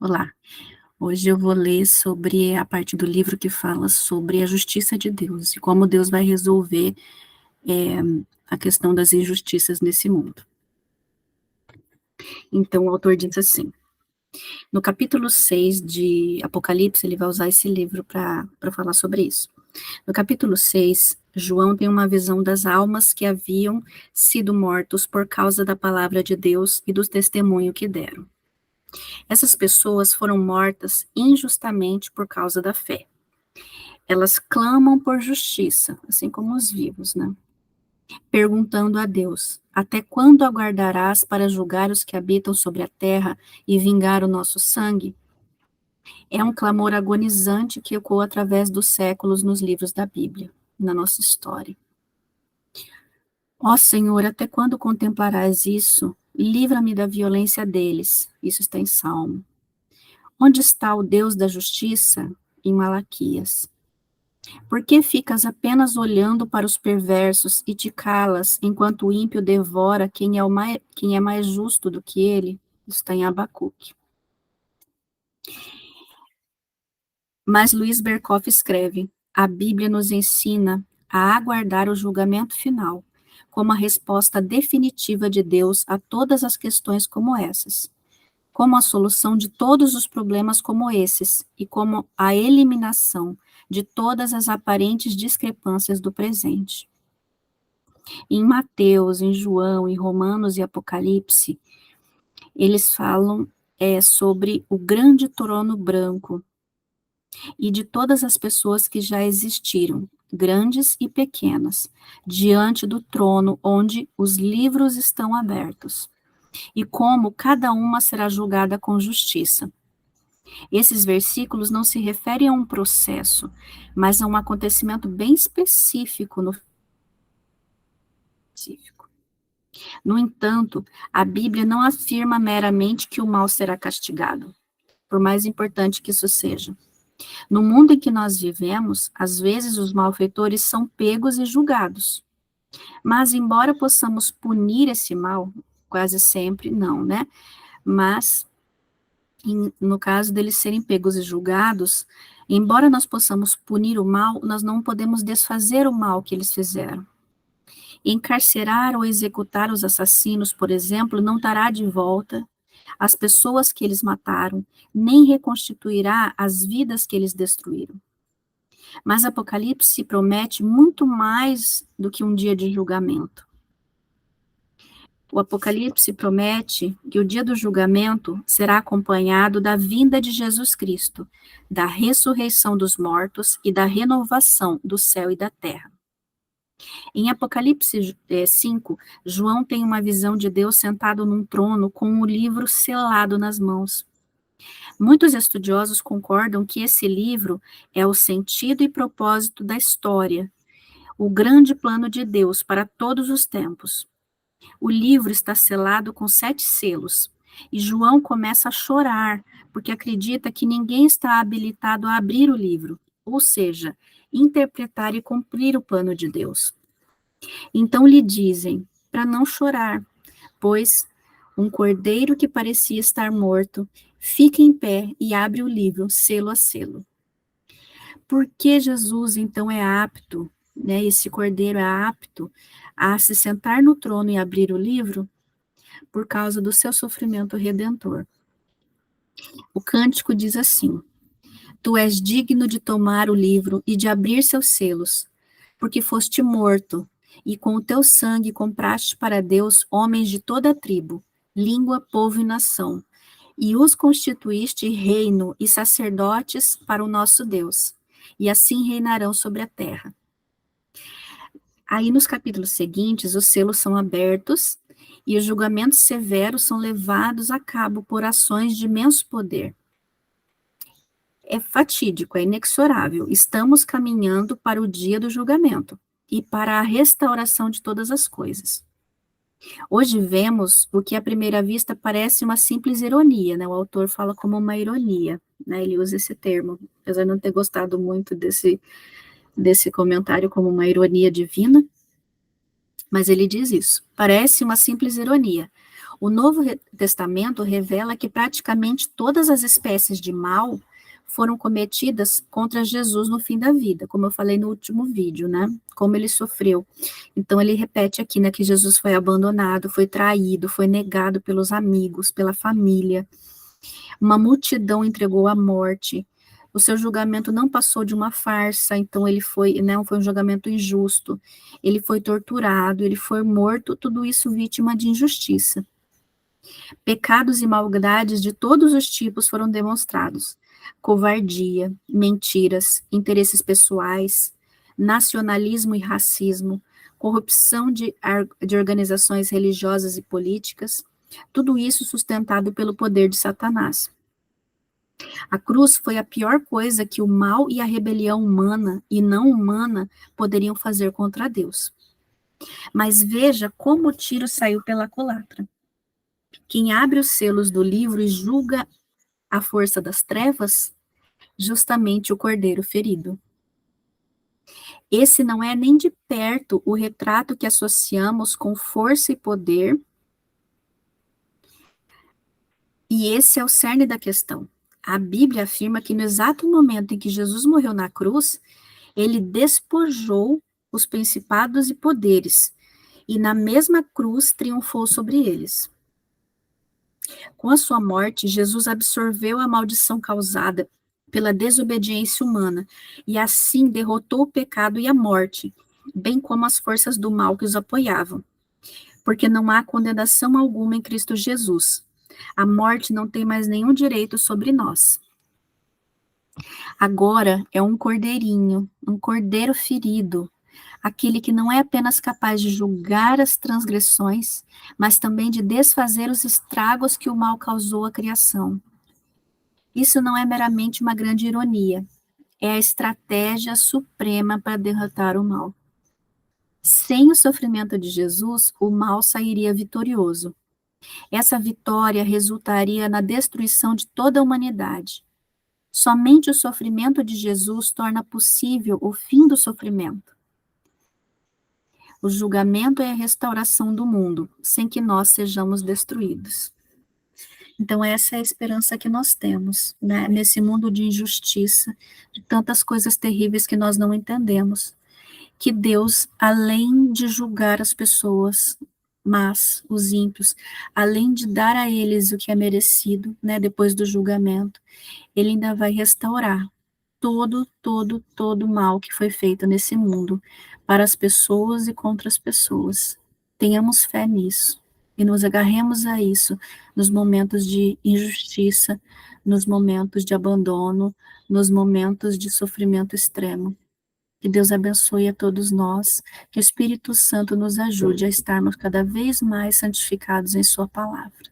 Olá, hoje eu vou ler sobre a parte do livro que fala sobre a justiça de Deus e como Deus vai resolver, eh, a questão das injustiças nesse mundo. Então o autor diz assim, no capítulo 6 de Apocalipse, ele vai usar esse livro para falar sobre isso. No capítulo 6, João tem uma visão das almas que haviam sido mortos por causa da palavra de Deus e do testemunho que deram. Essas pessoas foram mortas injustamente por causa da fé. Elas clamam por justiça, assim como os vivos, né? Perguntando a Deus: até quando aguardarás para julgar os que habitam sobre a terra e vingar o nosso sangue? É um clamor agonizante que ecoa através dos séculos nos livros da Bíblia, na nossa história. Ó Senhor, até quando contemplarás isso? Livra-me da violência deles. Isso está em Salmo. Onde está o Deus da justiça? Em Malaquias. Por que ficas apenas olhando para os perversos e te calas, enquanto o ímpio devora quem é mais justo do que ele? Isso está em Abacuque. Mas Luiz Berkoff escreve, a Bíblia nos ensina a aguardar o julgamento final, como a resposta definitiva de Deus a todas as questões como essas, como a solução de todos os problemas como esses, e como a eliminação de todas as aparentes discrepâncias do presente. Em Mateus, em João, em Romanos e Apocalipse, eles falam sobre o grande trono branco e de todas as pessoas que já existiram, grandes e pequenas, diante do trono onde os livros estão abertos, e como cada uma será julgada com justiça. Esses versículos não se referem a um processo, mas a um acontecimento bem específico no específico. No entanto, a Bíblia não afirma meramente que o mal será castigado, por mais importante que isso seja. No mundo em que nós vivemos, às vezes os malfeitores são pegos e julgados. Mas, embora possamos punir esse mal, quase sempre não, né? Mas, no caso deles serem pegos e julgados, embora nós possamos punir o mal, nós não podemos desfazer o mal que eles fizeram. Encarcerar ou executar os assassinos, por exemplo, não dará de volta as pessoas que eles mataram, nem reconstituirá as vidas que eles destruíram. Mas Apocalipse promete muito mais do que um dia de julgamento. O Apocalipse promete que o dia do julgamento será acompanhado da vinda de Jesus Cristo, da ressurreição dos mortos e da renovação do céu e da terra. Em Apocalipse 5, João tem uma visão de Deus sentado num trono com um livro selado nas mãos. Muitos estudiosos concordam que esse livro é o sentido e propósito da história, o grande plano de Deus para todos os tempos. O livro está selado com 7 selos, e João começa a chorar, porque acredita que ninguém está habilitado a abrir o livro, ou seja, interpretar e cumprir o plano de Deus. Então lhe dizem, para não chorar, pois um cordeiro que parecia estar morto fica em pé e abre o livro, selo a selo. Por que Jesus, então, é apto, né, esse cordeiro é apto a se sentar no trono e abrir o livro? Por causa do seu sofrimento redentor. O cântico diz assim, tu és digno de tomar o livro e de abrir seus selos, porque foste morto, e com o teu sangue compraste para Deus homens de toda a tribo, língua, povo e nação, e os constituíste reino e sacerdotes para o nosso Deus, e assim reinarão sobre a terra. Aí nos capítulos seguintes, os selos são abertos e os julgamentos severos são levados a cabo por ações de imenso poder. É fatídico, é inexorável. Estamos caminhando para o dia do julgamento e para a restauração de todas as coisas. Hoje vemos o que à primeira vista parece uma simples ironia, né? O autor fala como uma ironia, né? Ele usa esse termo, apesar de não ter gostado muito desse comentário como uma ironia divina, mas ele diz isso. Parece uma simples ironia. O Novo Testamento revela que praticamente todas as espécies de mal foram cometidas contra Jesus no fim da vida, como eu falei no último vídeo, né? Como ele sofreu. Então ele repete aqui, né, que Jesus foi abandonado, foi traído, foi negado pelos amigos, pela família. Uma multidão entregou à morte. O seu julgamento não passou de uma farsa, então ele foi, né, foi um julgamento injusto. Ele foi torturado, ele foi morto, tudo isso vítima de injustiça. Pecados e maldades de todos os tipos foram demonstrados. Covardia, mentiras, interesses pessoais, nacionalismo e racismo, corrupção de organizações religiosas e políticas, tudo isso sustentado pelo poder de Satanás. A cruz foi a pior coisa que o mal e a rebelião humana e não humana poderiam fazer contra Deus. Mas veja como o tiro saiu pela culatra. Quem abre os selos do livro e julga a força das trevas, justamente o cordeiro ferido. Esse não é nem de perto o retrato que associamos com força e poder, e esse é o cerne da questão. A Bíblia afirma que no exato momento em que Jesus morreu na cruz, ele despojou os principados e poderes, e na mesma cruz triunfou sobre eles. Com a sua morte, Jesus absorveu a maldição causada pela desobediência humana e assim derrotou o pecado e a morte, bem como as forças do mal que os apoiavam. Porque não há condenação alguma em Cristo Jesus. A morte não tem mais nenhum direito sobre nós. Agora é um cordeirinho, um cordeiro ferido, aquele que não é apenas capaz de julgar as transgressões, mas também de desfazer os estragos que o mal causou à criação. Isso não é meramente uma grande ironia, é a estratégia suprema para derrotar o mal. Sem o sofrimento de Jesus, o mal sairia vitorioso. Essa vitória resultaria na destruição de toda a humanidade. Somente o sofrimento de Jesus torna possível o fim do sofrimento. O julgamento é a restauração do mundo, sem que nós sejamos destruídos. Então, essa é a esperança que nós temos, né? Nesse mundo de injustiça, de tantas coisas terríveis que nós não entendemos. Que Deus, além de julgar as pessoas, mas os ímpios, além de dar a eles o que é merecido, né, depois do julgamento, ele ainda vai restaurar todo o mal que foi feito nesse mundo, para as pessoas e contra as pessoas. Tenhamos fé nisso, e nos agarremos a isso, nos momentos de injustiça, nos momentos de abandono, nos momentos de sofrimento extremo. Que Deus abençoe a todos nós, que o Espírito Santo nos ajude a estarmos cada vez mais santificados em sua palavra.